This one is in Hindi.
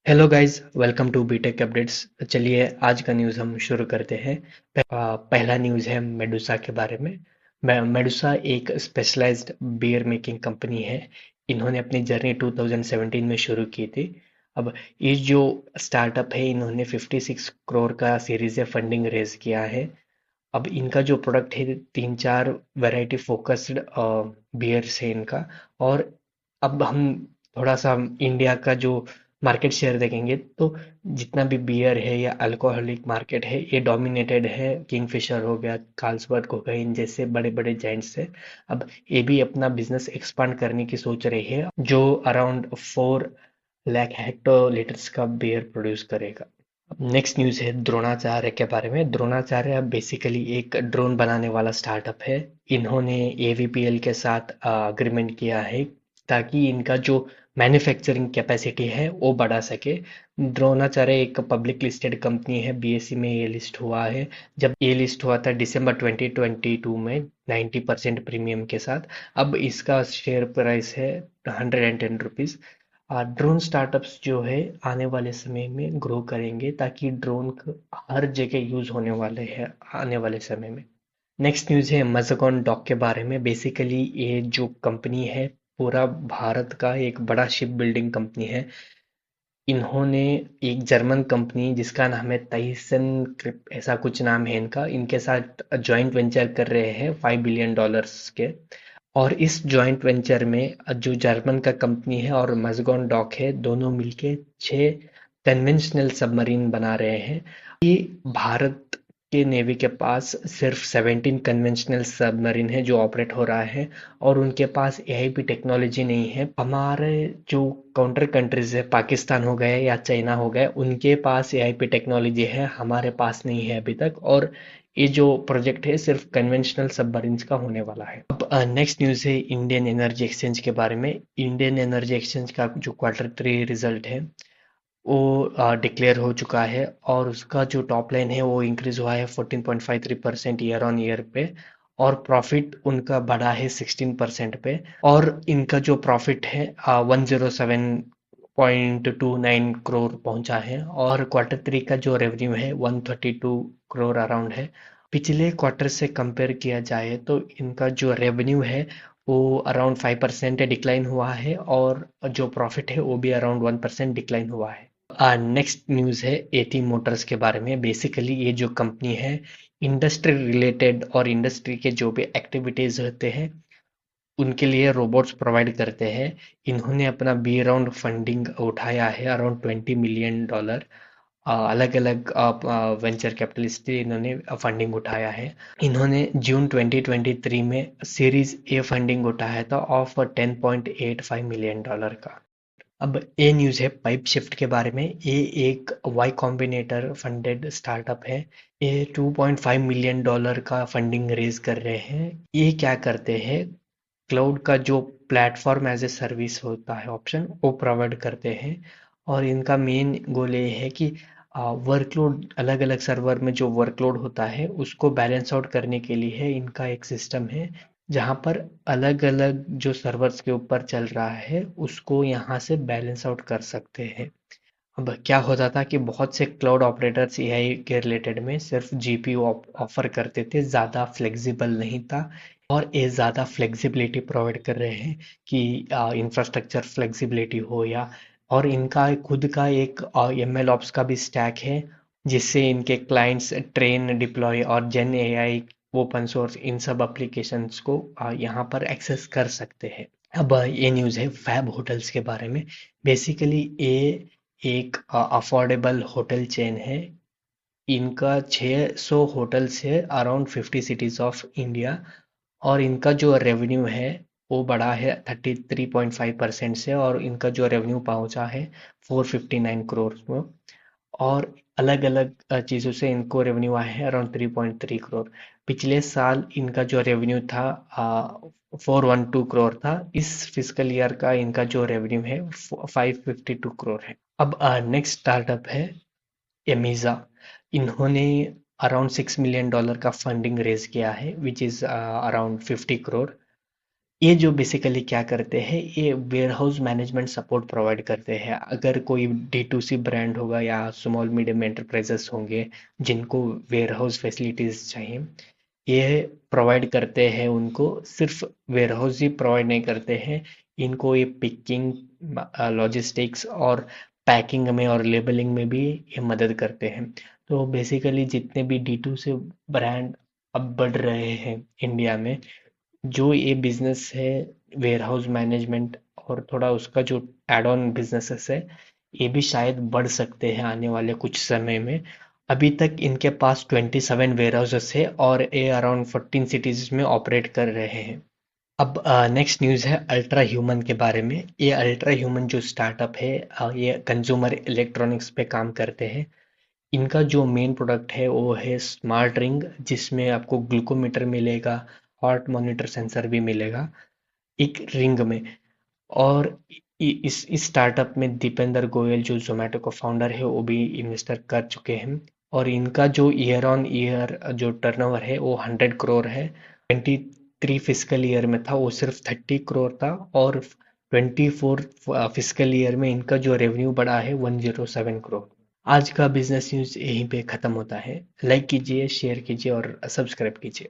Hello guys, welcome to BTech updates. चलिए आज का न्यूज़ हम शुरू करते हैं। पहला न्यूज़ है मेडुसा के बारे में। मेडुसा एक स्पेशलाइज्ड बियर मेकिंग कंपनी है। इन्होंने अपनी जर्नी 2017 में शुरू की थी। अब ये जो स्टार्टअप है, इन्होंने 56 करोड़ का सीरीज फंडिंग रेज किया है। अब इनका जो प्रोडक्ट है, तीन चार वैरायटी फोकस्ड बियर्स है इनका। और अब हम थोड़ा सा इंडिया का जो मार्केट शेयर देखेंगे तो जितना भी बियर है या अल्कोहलिक मार्केट है, ये डोमिनेटेड है किंगफिशर हो गया, कार्लसबर्ग हो गया, इन जैसे बड़े बड़े जाइंट्स से। अब ये भी अपना बिजनेस एक्सपांड करने की सोच रही है, जो अराउंड 4 लाख हेक्टोलीटर्स का बियर प्रोड्यूस करेगा। नेक्स्ट न्यूज़ है द्रोणाचार्य के बारे में। द्रोणाचार्य बेसिकली एक ड्रोन बनाने वाला स्टार्टअप है। इन्होंने एवीपीएल के साथ अग्रीमेंट किया है ताकि इनका जो मैन्युफैक्चरिंग कैपेसिटी है वो बढ़ा सके। द्रोणाचार्य एक पब्लिक लिस्टेड कंपनी है, बीएसई में ये लिस्ट हुआ है। जब ये लिस्ट हुआ था दिसंबर 2022 में 90% प्रीमियम के साथ। अब इसका शेयर प्राइस है ₹110। ड्रोन स्टार्टअप्स जो है आने वाले समय में ग्रो करेंगे ताकि ड्रोन हर जगह यूज होने वाले हैं आने वाले समय में। नेक्स्ट न्यूज़ है मज़ागॉन डॉक के बारे में। बेसिकली ये जो कंपनी है, पूरा भारत का एक बड़ा शिप बिल्डिंग कंपनी है। इन्होंने एक जर्मन कंपनी जिसका नाम है टाइसन क्रिप, ऐसा कुछ नाम है इनका, इनके साथ जॉइंट वेंचर कर रहे हैं $5 बिलियन के। और इस जॉइंट वेंचर में जो जर्मन का कंपनी है और मज़गान डॉक है, दोनों मिलके 6 कन्वेंशनल सबमरीन बना रहे हैं। ये भारत के नेवी के पास सिर्फ 17 कन्वेंशनल सबमरीन है जो ऑपरेट हो रहा है, और उनके पास एआईपी टेक्नोलॉजी नहीं है। हमारे जो काउंटर कंट्रीज है, पाकिस्तान हो गए या चाइना हो गए, उनके पास एआईपी टेक्नोलॉजी है, हमारे पास नहीं है अभी तक। और ये जो प्रोजेक्ट है सिर्फ कन्वेंशनल सबमरीन्स का होने वाला है। अब नेक्स्ट न्यूज़ है इंडियन एनर्जी एक्सचेंज के बारे में। इंडियन एनर्जी एक्सचेंज का जो Q3 रिजल्ट है वो डिक्लेयर हो चुका है, और उसका जो टॉप लाइन है वो इंक्रीज हुआ है 14.53% ईयर ऑन ईयर पे। और प्रॉफिट उनका बढ़ा है 16% पे। और इनका जो प्रॉफिट है 107.29 करोड़ पहुंचा है। और Q3 का जो रेवेन्यू है 132 करोड़ अराउंड है। पिछले क्वार्टर से कंपेयर किया जाए तो इनका जो रेवेन्यू है वो अराउंड 5% डिक्लाइन हुआ है, और जो प्रॉफिट है वो भी अराउंड 1% डिक्लाइन हुआ है। नेक्स्ट न्यूज़ है एटी मोटर्स के बारे में। बेसिकली ये जो कंपनी है, इंडस्ट्री रिलेटेड और इंडस्ट्री के जो भी एक्टिविटीज होते हैं उनके लिए रोबोट्स प्रोवाइड करते हैं। इन्होंने अपना बी राउंड फंडिंग उठाया है अराउंड $20 मिलियन। अलग अलग वेंचर कैपिटलिस्ट से इन्होंने फंडिंग उठाया है। इन्होंने जून 2023 में सीरीज ए फंडिंग उठाया था ऑफ $10.85 मिलियन का। अब ये न्यूज़ है पाइप शिफ्ट के बारे में। ये एक वाई कॉम्बिनेटर फंडेड स्टार्टअप है। ये $2.5 मिलियन का फंडिंग रेज कर रहे हैं। ये क्या करते हैं, क्लाउड का जो प्लेटफॉर्म एज ए सर्विस होता है ऑप्शन, वो प्रोवाइड करते हैं। और इनका मेन गोल ये है कि वर्कलोड, अलग अलग सर्वर में जो वर्कलोड होता है उसको बैलेंस आउट करने के लिए इनका एक सिस्टम है, जहाँ पर अलग अलग जो सर्वर्स के ऊपर चल रहा है उसको यहाँ से बैलेंस आउट कर सकते हैं। अब क्या होता था कि बहुत से क्लाउड ऑपरेटर्स एआई के रिलेटेड में सिर्फ जीपीयू ऑफर करते थे, ज़्यादा फ्लेक्सिबल नहीं था। और ये ज़्यादा फ्लेक्सिबिलिटी प्रोवाइड कर रहे हैं कि इंफ्रास्ट्रक्चर फ्लेक्सिबिलिटी हो, या और इनका खुद का एक एमएल ऑप्स का भी स्टैक है, जिससे इनके क्लाइंट्स ट्रेन, डिप्लॉय और जेन एआई, ओपन सोर्स, इन सब एप्लीकेशंस को यहाँ पर एक्सेस कर सकते हैं। अब ये न्यूज़ है फैब होटल्स के बारे में। बेसिकली ये एक अफोर्डेबल होटल चेन है। इनका 600 होटल्स है अराउंड 50 सिटीज ऑफ इंडिया। और इनका जो रेवेन्यू है वो बढ़ा है 33.5% से, और इनका जो रेवेन्यू पहुंचा है 459 करोड़ में। और अलग अलग चीज़ों से इनको रेवेन्यू आया है अराउंड 3.3 करोड़। पिछले साल इनका जो रेवेन्यू था 412 करोड़ था। इस फिजिकल ईयर का इनका जो रेवेन्यू है 552 करोड़ है। अब नेक्स्ट स्टार्टअप है एमिजा। इन्होंने अराउंड $6 मिलियन का फंडिंग रेज किया है, विच इज़ अराउंड 50 करोड़। ये जो बेसिकली क्या करते हैं, ये warehouse management support provide करते हैं। अगर कोई D2C ब्रांड होगा या स्मॉल मीडियम एंटरप्राइजेस होंगे जिनको वेयर हाउस फैसिलिटीज चाहिए, ये प्रोवाइड करते हैं उनको। सिर्फ वेयर हाउस ही प्रोवाइड नहीं करते हैं, इनको ये पिकिंग, लॉजिस्टिक्स और पैकिंग में और लेबलिंग में भी ये मदद करते हैं। तो बेसिकली जितने भी D2C ब्रांड अब बढ़ रहे हैं इंडिया में, जो ये बिजनेस है वेयर हाउस मैनेजमेंट और थोड़ा उसका जो एड ऑन बिजनेसेस है, ये भी शायद बढ़ सकते हैं आने वाले कुछ समय में। अभी तक इनके पास 27 वेयर हाउसेस है और ये अराउंड 14 सिटीज में ऑपरेट कर रहे हैं। अब नेक्स्ट न्यूज़ है अल्ट्रा ह्यूमन के बारे में। ये अल्ट्रा ह्यूमन जो स्टार्टअप है, ये कंज्यूमर इलेक्ट्रॉनिक्स पे काम करते हैं। इनका जो मेन प्रोडक्ट है वो है स्मार्ट रिंग, जिसमें आपको ग्लूकोमीटर मिलेगा, हार्ट मॉनिटर सेंसर भी मिलेगा एक रिंग में। और इस स्टार्टअप में दीपेंद्र गोयल जो जोमेटो का फाउंडर है वो भी इन्वेस्टर कर चुके हैं। और इनका जो ईयर ऑन ईयर जो टर्नओवर है वो 100 करोड़ है। 23 फिजिकल ईयर में था वो सिर्फ 30 करोड़ था, और 24 फिजिकल ईयर में इनका जो रेवेन्यू बढ़ा है 107 करोड़। आज का बिजनेस न्यूज यहीं पे खत्म होता है। लाइक कीजिए, शेयर कीजिए और सब्सक्राइब कीजिए।